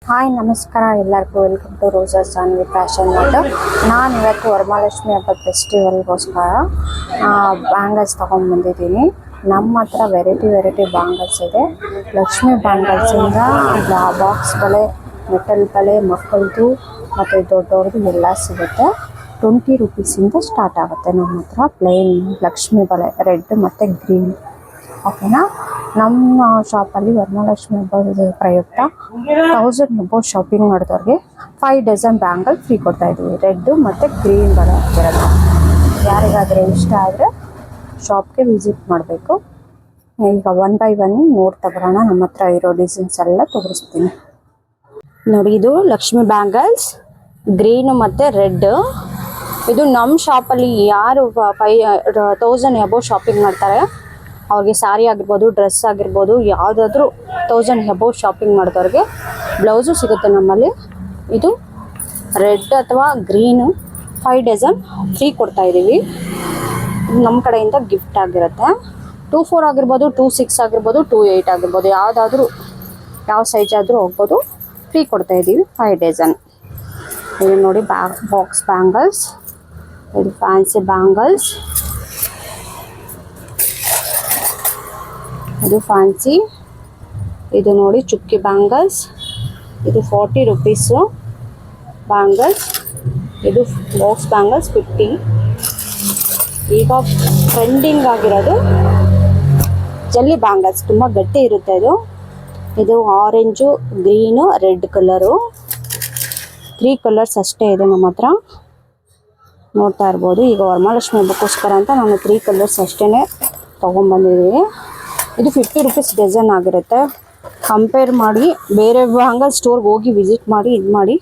Hi ನಮಸ್ಕಾರ ಎಲ್ಲರಿಗೂ welcome to roses Janvi fashion world. ನಾನು ಇವತ್ತು ವರಮಹಾಲಕ್ಷ್ಮಿ ಹಬ್ಬದ ಫೆಸ್ಟಿವಲ್ಗೋಸ್ಕರ ಬ್ಯಾಂಗಲ್ಸ್ ತೊಗೊಂಡ್ಬಂದಿದ್ದೀನಿ. ನಮ್ಮ ಹತ್ರ ವೆರೈಟಿ ಬ್ಯಾಂಗಲ್ಸ್ ಇದೆ. ಲಕ್ಷ್ಮಿ ಬ್ಯಾಂಗಲ್ಸಿಂದ ಬಾಕ್ಸ್ ಬಳೆ, ಮೆಟಲ್ ಬಳೆ, ಮಕ್ಕಳದು ಮತ್ತು ದೊಡ್ಡವ್ರದ್ದು ಎಲ್ಲ ಸಿಗುತ್ತೆ. 20 ರೂಪೀಸಿಂದ ಸ್ಟಾರ್ಟ್ ಆಗುತ್ತೆ ನಮ್ಮ ಹತ್ರ ಪ್ಲೇನ್ ಲಕ್ಷ್ಮಿ ಬಳೆ ರೆಡ್ ಮತ್ತು ಗ್ರೀನ್. ಓಕೆನಾ. ನಮ್ಮ ಶಾಪಲ್ಲಿ ವರಮಹಾಲಕ್ಷ್ಮಿ ಹಬ್ಬದ ಪ್ರಯುಕ್ತ 1000 ಅಬೌವ್ ಶಾಪಿಂಗ್ ಮಾಡಿದವ್ರಿಗೆ 5 ಡಜನ್ ಬ್ಯಾಂಗಲ್ ಫ್ರೀ ಕೊಡ್ತಾಯಿದ್ದೀವಿ. ರೆಡ್ಡು ಮತ್ತು ಗ್ರೀನ್ ಬಳೆ ಹಾಕಿರೋದು. ಯಾರಿಗಾದರೂ ಇಷ್ಟ ಆದರೆ ಶಾಪ್ಗೆ ವಿಸಿಟ್ ಮಾಡಬೇಕು. ಈಗ 1 by 1 ನೋಡ್ತಾ ಬರೋಣ. ನಮ್ಮ ಹತ್ರ ಇರೋ ಡಿಸೈನ್ಸ್ ಎಲ್ಲ ತೋರಿಸ್ತೀನಿ ನೋಡಿ. ಇದು ಲಕ್ಷ್ಮಿ ಬ್ಯಾಂಗಲ್ಸ್ ಗ್ರೀನು ಮತ್ತು ರೆಡ್. ಇದು ನಮ್ಮ ಶಾಪಲ್ಲಿ ಯಾರು 1000 ಅಬೌವ್ ಶಾಪಿಂಗ್ ಮಾಡ್ತಾರೆ ಅವ್ರಿಗೆ ಸ್ಯಾರಿ ಆಗಿರ್ಬೋದು, ಡ್ರೆಸ್ ಆಗಿರ್ಬೋದು, ಯಾವುದಾದ್ರೂ 1000 ಅಬೌವ್ ಶಾಪಿಂಗ್ ಮಾಡಿದವ್ರಿಗೆ ಬ್ಲೌಸು ಸಿಗುತ್ತೆ ನಮ್ಮಲ್ಲಿ. ಇದು ರೆಡ್ ಅಥವಾ ಗ್ರೀನು 5 ಡಜನ್ ಫ್ರೀ ಕೊಡ್ತಾಯಿದ್ದೀವಿ. ನಮ್ಮ ಕಡೆಯಿಂದ ಗಿಫ್ಟ್ ಆಗಿರುತ್ತೆ. 24 ಆಗಿರ್ಬೋದು, 26 ಆಗಿರ್ಬೋದು, 28 ಆಗಿರ್ಬೋದು, ಯಾವುದಾದ್ರೂ ಯಾವ ಸೈಜ್ ಆದರೂ ಹೋಗ್ಬೋದು. ಫ್ರೀ ಕೊಡ್ತಾಯಿದ್ದೀವಿ 5 ಡಜನ್. ಇದು ನೋಡಿ ಬಾಕ್ಸ್ ಬ್ಯಾಂಗಲ್ಸ್. ಇದು ಫ್ಯಾನ್ಸಿ ಬ್ಯಾಂಗಲ್ಸ್. ಇದು ಫ್ಯಾನ್ಸಿ. ಇದು ನೋಡಿ ಚುಕ್ಕಿ ಬ್ಯಾಂಗಲ್ಸ್. ಇದು 40 ರೂಪೀಸು ಬ್ಯಾಂಗಲ್ಸ್. ಇದು ಬಾಕ್ಸ್ ಬ್ಯಾಂಗಲ್ಸ್ 50. ಈಗ ಟ್ರೆಂಡಿಂಗ್ ಆಗಿರೋದು ಜಲ್ಲಿ ಬ್ಯಾಂಗಲ್ಸ್, ತುಂಬ ಗಟ್ಟಿ ಇರುತ್ತೆ ಇದು. ಇದು orange, green, red colour. 3 colours ಅಷ್ಟೇ ಇದೆ ನಮ್ಮ ಹತ್ರ. ನೋಡ್ತಾ ಇರ್ಬೋದು. ಈಗ ವರಮಹಾಲಕ್ಷ್ಮಿ ಹಬ್ಬಕ್ಕೋಸ್ಕರ ಅಂತ ನಾನು 3 ಕಲರ್ಸ್ ಅಷ್ಟೇ ತೊಗೊಂಡ್ಬಂದಿದ್ದೀನಿ. ಇದು 50 ರೂಪೀಸ್ ಡಜನ್ ಆಗಿರುತ್ತೆ. ಕಂಪೇರ್ ಮಾಡಿ ಬೇರೆ ಬ್ಯಾಂಗಲ್ ಸ್ಟೋರ್ಗೆ ಹೋಗಿ ವಿಸಿಟ್ ಮಾಡಿ ಇದು ಮಾಡಿ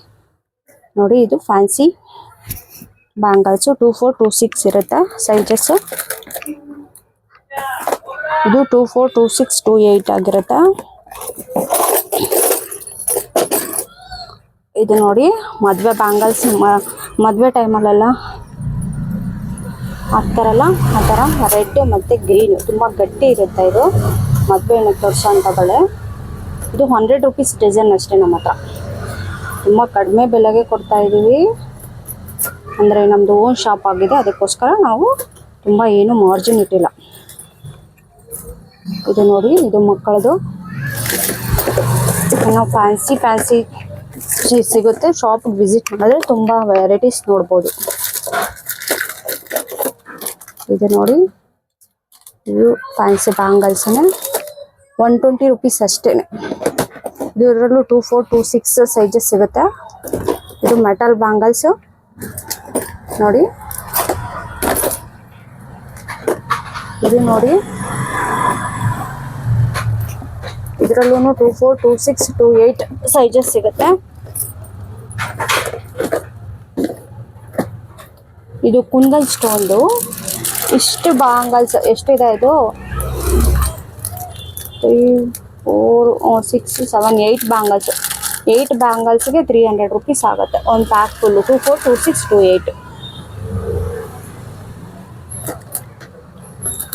ನೋಡಿ. ಇದು ಫ್ಯಾನ್ಸಿ ಬ್ಯಾಂಗಲ್ಸು 24, 26 ಇರುತ್ತೆ ಸೈಜಸ್ಸು. ಇದು 24, 26, 28 ಆಗಿರುತ್ತೆ. ಇದು ನೋಡಿ ಮದುವೆ ಬ್ಯಾಂಗಲ್ಸ್. ಮದುವೆ ಟೈಮಲ್ಲೆಲ್ಲ ಹಾಕ್ತಾರಲ್ಲ ಆ ಥರ ರೆಡ್ ಮತ್ತು ಗ್ರೀನು ತುಂಬ ಗಟ್ಟಿ ಇರುತ್ತೆ. ಇದು ಮದುವೆ ತೋರಿಸೋಂಥ ಬಳೆ. ಇದು 100 ರೂಪೀಸ್ ಡಜನ್ ಅಷ್ಟೇ ನಮ್ಮ ಹತ್ರ. ತುಂಬ ಕಡಿಮೆ ಬೆಲೆಗೆ ಕೊಡ್ತಾಯಿದ್ದೀವಿ. ಅಂದರೆ ನಮ್ಮದು ಓನ್ ಶಾಪ್ ಆಗಿದೆ, ಅದಕ್ಕೋಸ್ಕರ ನಾವು ತುಂಬ ಏನು ಮಾರ್ಜಿನ್ ಇಟ್ಟಿಲ್ಲ. ಇದು ನೋಡಿ, ಇದು ಮಕ್ಕಳದು. ಇನ್ನು ಫ್ಯಾನ್ಸಿ ಸಿಗುತ್ತೆ. ಶಾಪಿಗೆ ವಿಸಿಟ್ ಮಾಡಿದ್ರೆ ತುಂಬ ವೆರೈಟೀಸ್ ನೋಡ್ಬೋದು. ಇದು ನೋಡಿ, ಇದು ಫ್ಯಾನ್ಸಿ ಬ್ಯಾಂಗಲ್ಸೇ 120 ರೂಪೀಸ್ ಅಷ್ಟೇ. ಇದರಲ್ಲೂ 24, 26 ಸೈಜಸ್ ಸಿಗುತ್ತೆ. ಇದು ಮೆಟಲ್ ಬ್ಯಾಂಗಲ್ಸು ನೋಡಿ. ಇದು ನೋಡಿ, ಇದರಲ್ಲೂ 24, 26, 28 ಸೈಜಸ್ ಸಿಗುತ್ತೆ. ಇದು ಕುಂದನ್ ಸ್ಟೋನ್ದು. ಇಷ್ಟು ಬ್ಯಾಂಗಲ್ಸ್ ಎಷ್ಟಿದೆ ಇದು? 3, 4, 6, 7, 8 ಬ್ಯಾಂಗಲ್ಸ್. 8 ಬ್ಯಾಂಗಲ್ಸ್ಗೆ 300 ರೂಪೀಸ್ ಆಗುತ್ತೆ ಒಂದು ಪ್ಯಾಕ್ ಫುಲ್ಲು. 24, 26, 28.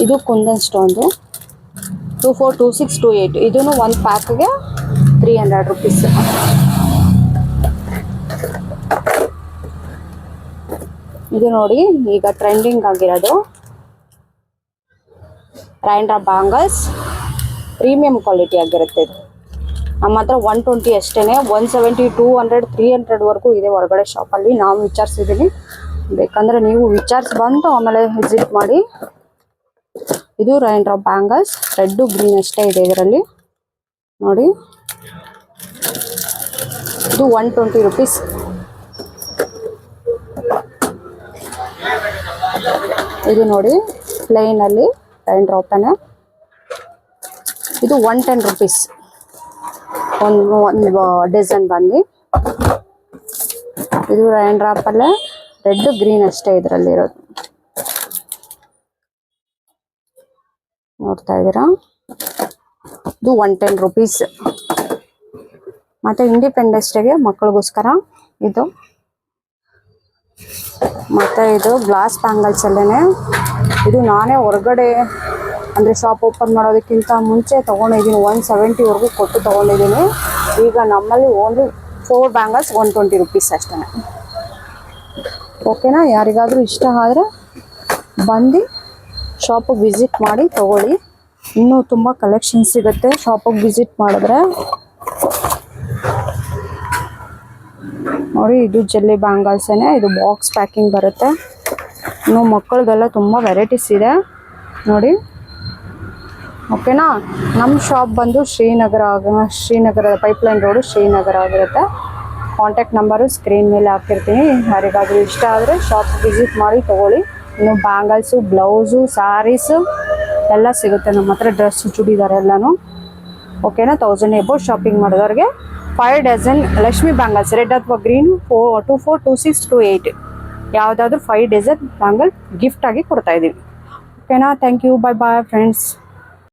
ಇದು ಕುಂದನ್ ಸ್ಟೋನ್ದು 24, 26, 28. ಇದೂ ಒಂದು ಪ್ಯಾಕ್ಗೆ 300 ರೂಪೀಸ್. ಇದು ನೋಡಿ, ಈಗ ಟ್ರೆಂಡಿಂಗ್ ಆಗಿರೋದು ರೈಂಡ್ರಾ ಬ್ಯಾಂಗಲ್ಸ್. ಪ್ರೀಮಿಯಂ ಕ್ವಾಲಿಟಿ ಆಗಿರುತ್ತೆ ಇದು. ನಮ್ಮ ಹತ್ರ 120 ಅಷ್ಟೇ. 170, 200, 300ವರೆಗೂ ಇದೆ ಹೊರಗಡೆ ಶಾಪಲ್ಲಿ. ನಾವು ವಿಚಾರಿಸಿದ್ದೀನಿ, ಬೇಕಂದರೆ ನೀವು ವಿಚಾರಿಸಿ ಬಂದು ಆಮೇಲೆ ವಿಸಿಟ್ ಮಾಡಿ. ಇದು ರೈಂಡ್ರಾ ಬ್ಯಾಂಗಲ್ಸ್. ರೆಡ್ಡು ಗ್ರೀನ್ ಅಷ್ಟೇ ಇದೆ ಇದರಲ್ಲಿ ನೋಡಿ. ಇದು 120 ರೂಪೀಸ್. ಇದು ನೋಡಿ ಪ್ಲೈನಲ್ಲಿ ರೈನ್ ಡ್ರಾಪನೇ. ಇದು 110 ರೂಪೀಸ್ ಒಂದು ಡಜನ್ ಬಂದು. ಇದು ರೈನ್ ಡ್ರಾಪಲ್ಲೇ ರೆಡ್ ಗ್ರೀನ್ ಅಷ್ಟೇ ಇದರಲ್ಲಿರೋದು. ನೋಡ್ತಾ ಇದ್ದೀರಾ? ಇದು 110 ರೂಪೀಸ್. ಮತ್ತು ಇಂಡಿಪೆಂಡೆನ್ಸ್ ಡೇಗೆ ಮಕ್ಕಳಿಗೋಸ್ಕರ ಇದು. ಮತ್ತು ಇದು ಗ್ಲಾಸ್ ಬ್ಯಾಂಗಲ್ಸ್ ಅಲ್ಲೇ. ಇದು ನಾನೇ ಹೊರಗಡೆ ಅಂದರೆ ಶಾಪ್ ಓಪನ್ ಮಾಡೋದಕ್ಕಿಂತ ಮುಂಚೆ ತೊಗೊಂಡಿದ್ದೀನಿ. 170ವರೆಗೂ ಕೊಟ್ಟು ತೊಗೊಂಡಿದ್ದೀನಿ. ಈಗ ನಮ್ಮಲ್ಲಿ ಓನ್ಲಿ 4 ಬ್ಯಾಂಗಲ್ಸ್ 120 rupees ಅಷ್ಟೇ. ಓಕೆನಾ? ಯಾರಿಗಾದರೂ ಇಷ್ಟ ಆದರೆ ಬಂದು ಶಾಪಿಗೆ ವಿಸಿಟ್ ಮಾಡಿ ತಗೊಳ್ಳಿ. ಇನ್ನೂ ತುಂಬ ಕಲೆಕ್ಷನ್ ಸಿಗುತ್ತೆ ಶಾಪಿಗೆ ವಿಸಿಟ್ ಮಾಡಿದ್ರೆ. ನೋಡಿ, ಇದು ಜೆಲ್ಲಿ ಬ್ಯಾಂಗಲ್ಸೇನೆ. ಇದು ಬಾಕ್ಸ್ ಪ್ಯಾಕಿಂಗ್ ಬರುತ್ತೆ. ಇನ್ನು ಮಕ್ಕಳಿಗೆಲ್ಲ ತುಂಬ ವೆರೈಟೀಸ್ ಇದೆ ನೋಡಿ. ಓಕೆನಾ? ನಮ್ಮ ಶಾಪ್ ಬಂದು ಶ್ರೀನಗರ ಪೈಪ್ಲೈನ್ ರೋಡು ಶ್ರೀನಗರ ಆಗಿರುತ್ತೆ. ಕಾಂಟ್ಯಾಕ್ಟ್ ನಂಬರು ಸ್ಕ್ರೀನ್ ಮೇಲೆ ಹಾಕಿರ್ತೀನಿ. ಯಾರಿಗಾದರೂ ಇಷ್ಟ ಆದರೆ ಶಾಪ್ ವಿಸಿಟ್ ಮಾಡಿ ತಗೊಳ್ಳಿ. ಇನ್ನು ಬ್ಯಾಂಗಲ್ಸು, ಬ್ಲೌಸು, ಸ್ಯಾರೀಸು ಎಲ್ಲ ಸಿಗುತ್ತೆ ನಮ್ಮ ಹತ್ರ. ಡ್ರೆಸ್ಸು, ಚೂಡಿದಾರ್ ಎಲ್ಲನೂ. ಓಕೆನಾ? 1000 ಎಬೋ ಶಾಪಿಂಗ್ ಮಾಡಿದವ್ರಿಗೆ 5 ಡಜನ್ ಲಕ್ಷ್ಮಿ ಬ್ಯಾಂಗಲ್ಸ್, ರೆಡ್ ಅಥವಾ ಗ್ರೀನು, 24, 26, 28 ಯಾವುದಾದ್ರೂ 5 ಡಜನ್ ಬ್ಯಾಂಗಲ್ ಗಿಫ್ಟ್ ಆಗಿ ಕೊಡ್ತಾ ಇದ್ದೀವಿ. ಓಕೆನಾ? Thank you. Bye bye friends.